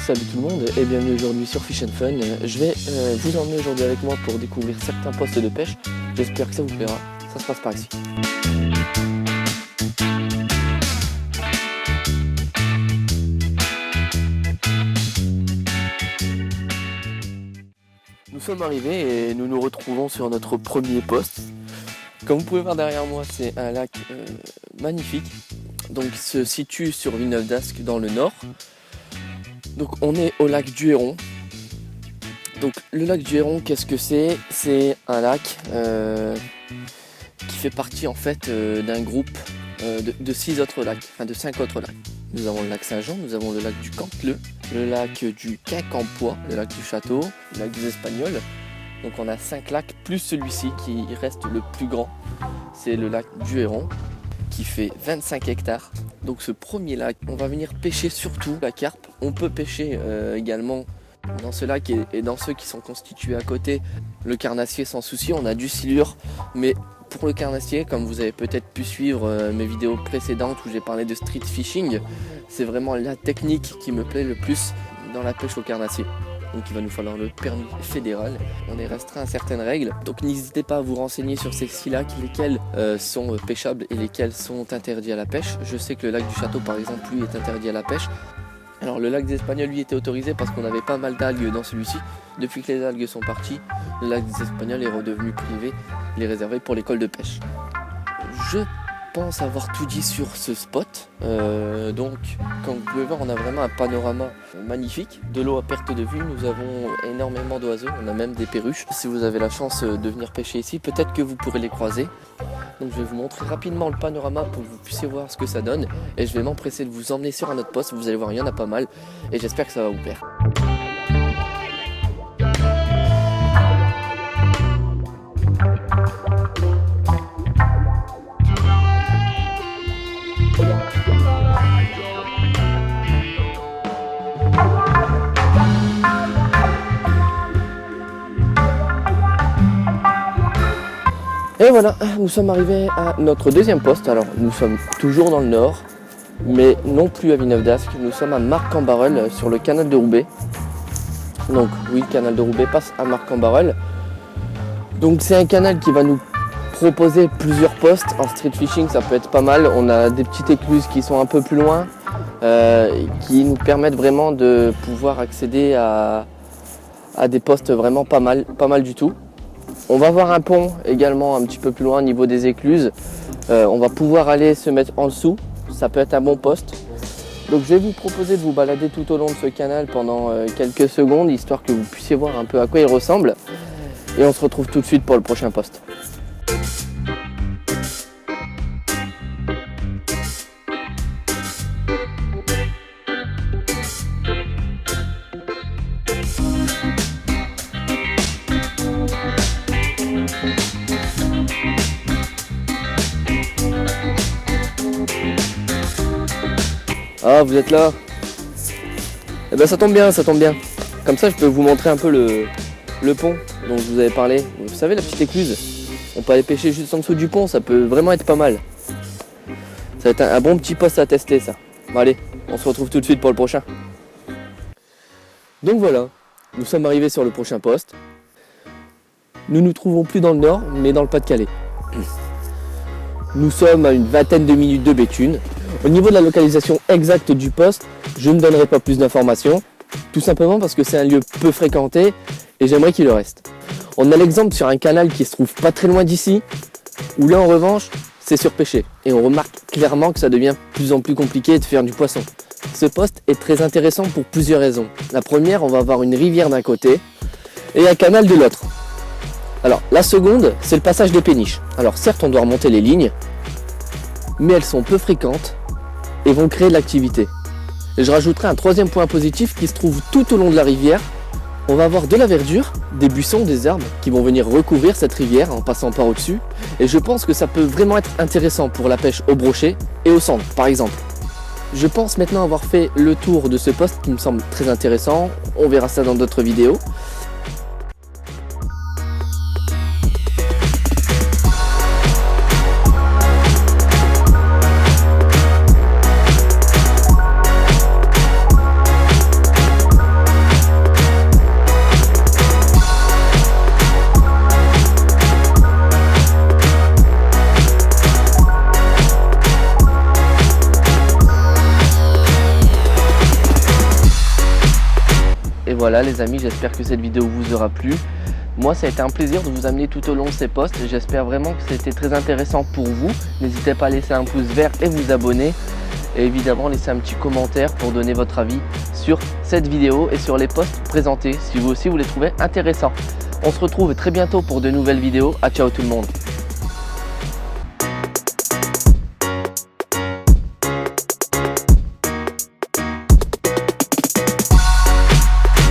Salut tout le monde et bienvenue aujourd'hui sur Fish and Fun. Je vais vous emmener aujourd'hui avec moi pour découvrir certains postes de pêche. J'espère que ça vous plaira. Ça se passe par ici. Nous sommes arrivés et nous nous retrouvons sur notre premier poste. Comme vous pouvez voir derrière moi, c'est un lac magnifique. Donc il se situe sur Villeneuve-d'Ascq dans le nord. Donc on est au lac du Héron. Donc le lac du Héron, qu'est-ce que c'est? C'est un lac qui fait partie en fait d'un groupe de 6 autres lacs, enfin de 5 autres lacs. Nous avons le lac Saint-Jean, nous avons le lac du Canteleu, le lac du Quincampoix, le lac du Château, le lac des Espagnols. Donc on a 5 lacs plus celui-ci qui reste le plus grand, c'est le lac du Héron qui fait 25 hectares. Donc ce premier lac, on va venir pêcher surtout la carpe. On peut pêcher également dans ce lac et dans ceux qui sont constitués à côté, le carnassier sans souci, on a du silure. Mais pour le carnassier, comme vous avez peut-être pu suivre mes vidéos précédentes où j'ai parlé de street fishing, c'est vraiment la technique qui me plaît le plus dans la pêche au carnassier. Donc il va nous falloir le permis fédéral. On est restreint à certaines règles. Donc n'hésitez pas à vous renseigner sur ces 6 lacs, lesquels sont pêchables et lesquels sont interdits à la pêche. Je sais que le lac du Château par exemple, lui, est interdit à la pêche. Alors le lac des Espagnols, lui, était autorisé parce qu'on avait pas mal d'algues dans celui-ci. Depuis que les algues sont parties, le lac des Espagnols est redevenu privé. Il est réservé pour l'école de pêche. Je pense avoir tout dit sur ce spot. Donc comme vous pouvez voir, on a vraiment un panorama magnifique. De l'eau à perte de vue, nous avons énormément d'oiseaux, on a même des perruches. Si vous avez la chance de venir pêcher ici, peut-être que vous pourrez les croiser. Donc je vais vous montrer rapidement le panorama pour que vous puissiez voir ce que ça donne. Et je vais m'empresser de vous emmener sur un autre poste, vous allez voir, il y en a pas mal. Et j'espère que ça va vous plaire. Et voilà, nous sommes arrivés à notre deuxième poste. Alors nous sommes toujours dans le nord, mais non plus à Villeneuve-d'Ascq. Nous sommes à Marcq-en-Barœul sur le canal de Roubaix. Donc oui, le canal de Roubaix passe à Marcq-en-Barœul. Donc c'est un canal qui va nous proposer plusieurs postes. En street fishing, ça peut être pas mal. On a des petites écluses qui sont un peu plus loin, qui nous permettent vraiment de pouvoir accéder à des postes vraiment pas mal du tout. On va voir un pont également un petit peu plus loin au niveau des écluses. On va pouvoir aller se mettre en dessous. Ça peut être un bon poste. Donc je vais vous proposer de vous balader tout au long de ce canal pendant quelques secondes, histoire que vous puissiez voir un peu à quoi il ressemble. Et on se retrouve tout de suite pour le prochain poste. Ah, vous êtes là? Eh ben ça tombe bien, ça tombe bien. Comme ça, je peux vous montrer un peu le pont dont je vous avais parlé. Vous savez, la petite écluse. On peut aller pêcher juste en dessous du pont, ça peut vraiment être pas mal. Ça va être un bon petit poste à tester, ça. Bon, allez, on se retrouve tout de suite pour le prochain. Donc voilà, nous sommes arrivés sur le prochain poste. Nous nous trouvons plus dans le nord, mais dans le Pas-de-Calais. Nous sommes à une vingtaine de minutes de Béthune. Au niveau de la localisation exacte du poste, je ne donnerai pas plus d'informations, tout simplement parce que c'est un lieu peu fréquenté et j'aimerais qu'il le reste. On a l'exemple sur un canal qui se trouve pas très loin d'ici, où là en revanche, c'est surpêché. Et on remarque clairement que ça devient de plus en plus compliqué de faire du poisson. Ce poste est très intéressant pour plusieurs raisons. La première, on va avoir une rivière d'un côté et un canal de l'autre. Alors la seconde, c'est le passage des péniches. Alors certes, on doit remonter les lignes, mais elles sont peu fréquentes et vont créer de l'activité. Et je rajouterai un troisième point positif qui se trouve tout au long de la rivière. On va avoir de la verdure, des buissons, des arbres qui vont venir recouvrir cette rivière en passant par au-dessus. Et je pense que ça peut vraiment être intéressant pour la pêche au brochet et au sandre par exemple. Je pense maintenant avoir fait le tour de ce poste qui me semble très intéressant. On verra ça dans d'autres vidéos. Voilà les amis, j'espère que cette vidéo vous aura plu. Moi, ça a été un plaisir de vous amener tout au long de ces posts. J'espère vraiment que c'était très intéressant pour vous. N'hésitez pas à laisser un pouce vert et vous abonner. Et évidemment, laissez un petit commentaire pour donner votre avis sur cette vidéo et sur les posts présentés si vous aussi vous les trouvez intéressants. On se retrouve très bientôt pour de nouvelles vidéos. Ciao tout le monde.